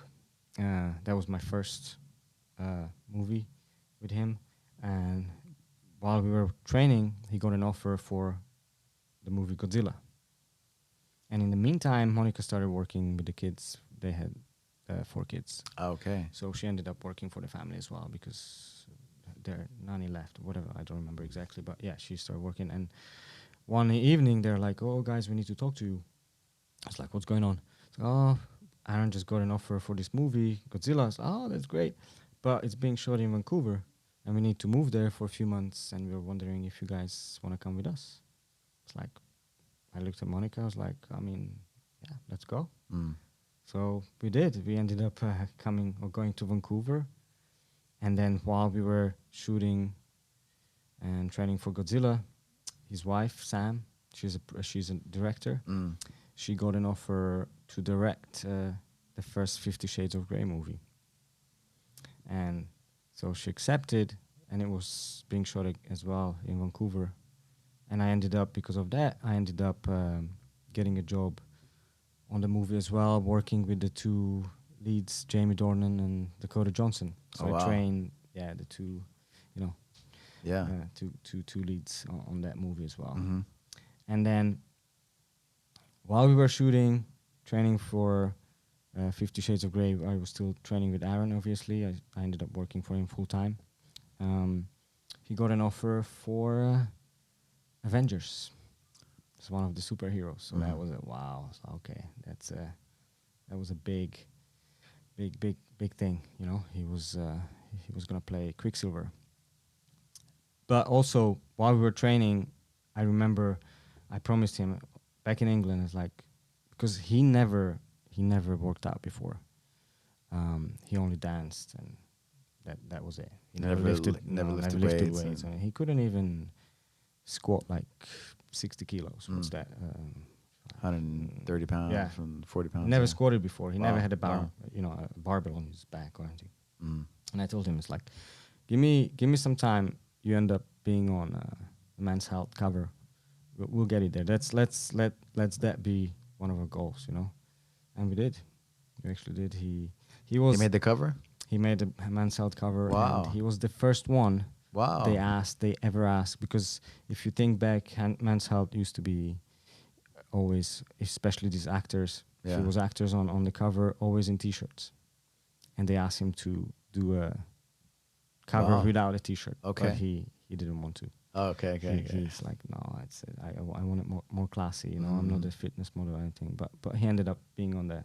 That was my first movie with him, and while we were training, he got an offer for the movie Godzilla. And in the meantime, Monica started working with the kids. They had 4 kids. Okay. So she ended up working for the family as well because their nanny left, or whatever. I don't remember exactly, but yeah, she started working. And one evening, they're like, "Oh, guys, we need to talk to you." I was like, "What's going on?" Like, "Oh, Aaron just got an offer for this movie, Godzilla." I was like, "Oh, that's great, but it's being shot in Vancouver, and we need to move there for a few months, and we're wondering if you guys want to come with us." It's like, I looked at Monica. I was like, "I mean, yeah, let's go." So we did. We ended up going to Vancouver. And then while we were shooting and training for Godzilla, his wife, Sam, she's a director. She got an offer to direct the first 50 Shades of Grey movie. And so she accepted, and it was being shot as well in Vancouver. And because of that, I ended up getting a job on the movie as well, working with the two leads, Jamie Dornan and Dakota Johnson. So Oh, wow. I trained, the two, Yeah. two leads on that movie as well. Mm-hmm. And then while we were shooting, training for 50 Shades of Grey, I was still training with Aaron, obviously. I ended up working for him full time. He got an offer for Avengers. It's one of the superheroes. So that was wow. So, okay, that was a big thing. He was gonna play Quicksilver. But also while we were training, I remember I promised him back in England. It's like because he never worked out before. He only danced, and that was it. He never lifted weights. I mean, he couldn't even squat like 60 kilos. What's that? 130 pounds, Yeah. from 40 pounds. Never squatted before. He never had a Wow. a barbell on his back or anything. Mm. And I told him, it's like, give me some time. You end up being on the Men's Health cover. We'll get it there. Let's that be one of our goals, And we did. We actually did. He made the cover? He made the Men's Health cover. Wow. And he was the first one Wow. they ever asked, because if you think back, Men's Health used to be always, especially these actors, Yeah. if it was actors on the cover, always in T-shirts. And they asked him to do a cover Wow. without a T-shirt. Okay. But he didn't want to. Oh, okay. He's like, no, I want it more classy. I'm not a fitness model or anything. But he ended up being on the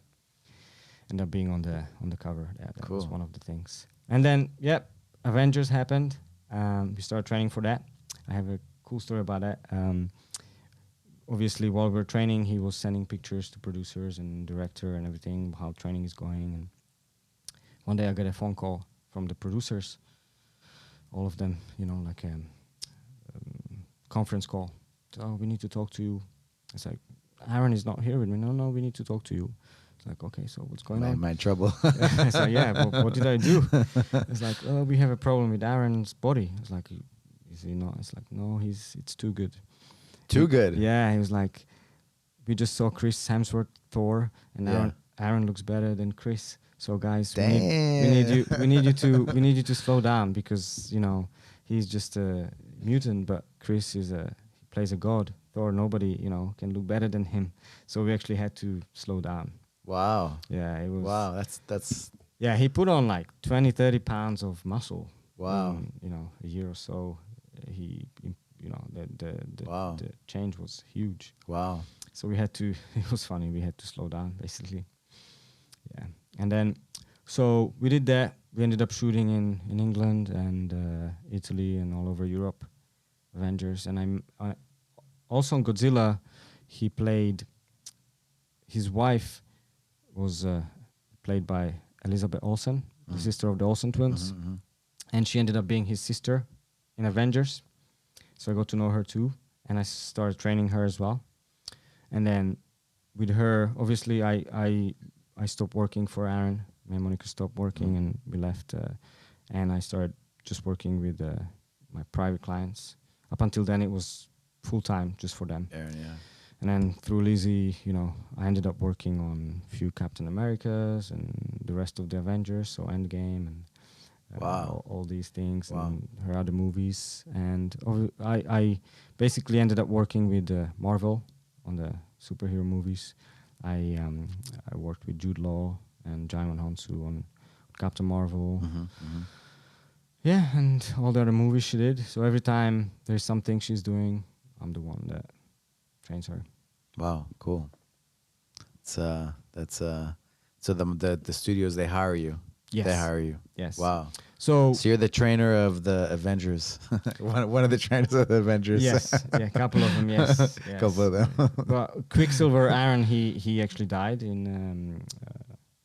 cover. Yeah, that was Cool. one of the things. And then, Avengers happened. We started training for that. I have a cool story about that. Obviously, while we were training, he was sending pictures to producers and director and everything, how training is going. And one day I got a phone call from the producers, all of them, like a conference call. So, we need to talk to you. It's like, Aaron is not here with me. No, we need to talk to you. It's like, okay, so what's going on? Am I in trouble? So what did I do? It's like, we have a problem with Aaron's body. It's like, is he not? It's like, no, it's too good. Too good? Yeah, he was like, we just saw Chris Hemsworth Thor, and Aaron looks better than Chris. So guys, we need you to slow down, because he's just a mutant, but Chris he plays a god. Thor, nobody can look better than him. So we actually had to slow down. Wow. Yeah, it was. Wow, that's. Yeah, he put on like 20-30 pounds of muscle. Wow. In, a year or so, the Wow. the change was huge. Wow. So we had to. It was funny. We had to slow down, basically. Yeah, and then so we did that. We ended up shooting in England and Italy and all over Europe, Avengers, and I also on Godzilla. He played. His wife was played by Elizabeth Olsen, the sister of the Olsen twins. Mm-hmm. And she ended up being his sister in Avengers. So I got to know her too. And I started training her as well. And then with her, obviously I stopped working for Aaron. Me and Monica stopped working and we left. And I started just working with my private clients. Up until then, it was full-time just for them. Aaron, yeah. And then through Lizzie, I ended up working on a few Captain Americas and the rest of the Avengers, so Endgame and Wow. all these things, Wow. and her other movies. And I basically ended up working with Marvel on the superhero movies. I worked with Jude Law and Jaimin Hansu on Captain Marvel. Mm-hmm. Mm-hmm. Yeah, and all the other movies she did. So every time there's something she's doing, I'm the one that trains her. Wow, cool. So the studios, they hire you. Yes. They hire you. Yes. Wow. So So you're the trainer of the Avengers. one of the trainers of the Avengers. yes, a couple of them. Yes, yes. Couple of them. But Quicksilver, Aaron, he actually died in the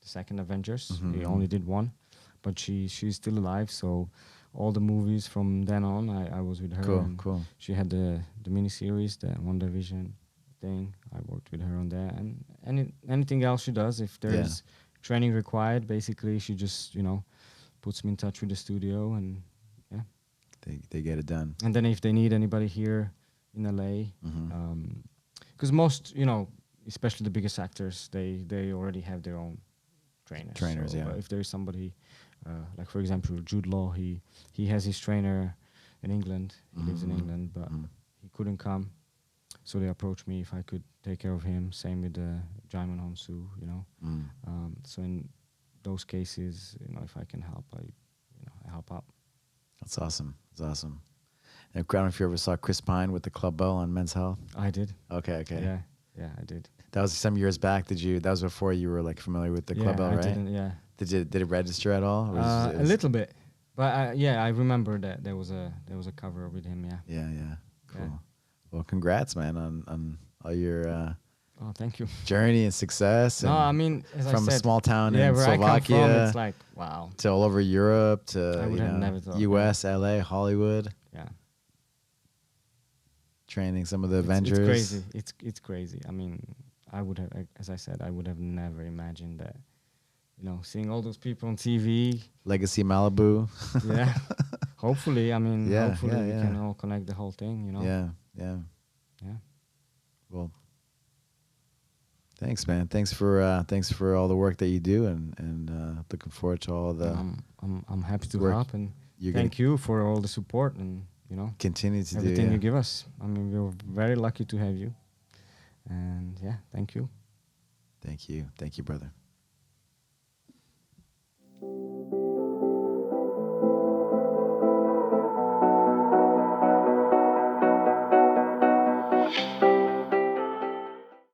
second Avengers. Mm-hmm. He only did one, but she's still alive. So all the movies from then on, I was with her. and Cool. She had the miniseries, the WandaVision thing. I worked with her on that, and anything else she does, if there's training required, basically she just puts me in touch with the studio, and They get it done. and then if they need anybody here in LA, Mm-hmm. because most especially the biggest actors, they already have their own trainers. So, Yeah. if there is somebody, like for example Jude Law, he has his trainer in England. He lives in England, but he couldn't come, so they approached me if I could take care of him. Same with Jaimon Honsu, you know. So in those cases, you know, if I can help, I help out. That's awesome. That's awesome. And I don't know if you ever saw Chris Pine with the club bell on Men's Health. I did. Okay. Yeah, I did. That was some years back. That was before you were like familiar with the club bell, I right? didn't, yeah. Did it register at all? Or A little bit, but I remember that there was a cover with him. Yeah. Yeah. Cool. Yeah. Well, congrats, man, on all your Oh, thank you. journey and success. No, and I mean, as from I said, a small town in where I come from, Slovakia it's like wow. to all over Europe to I would have never thought, U.S., LA, Hollywood, Yeah. training some of the It's Avengers. crazy. It's crazy. I mean, I would have, as I said, I would have never imagined that. You know, seeing all those people on TV. Legacy Malibu. Yeah. Hopefully, I mean, Yeah, hopefully we yeah. can all connect the whole thing. You know. Yeah. Yeah. Well, thanks, man. Thanks for all the work that you do, and looking forward to all the. I'm happy to work help, and you're thank you for all the support and continue to everything do. you give us. I mean, we're very lucky to have you, and yeah, thank you. Thank you, brother.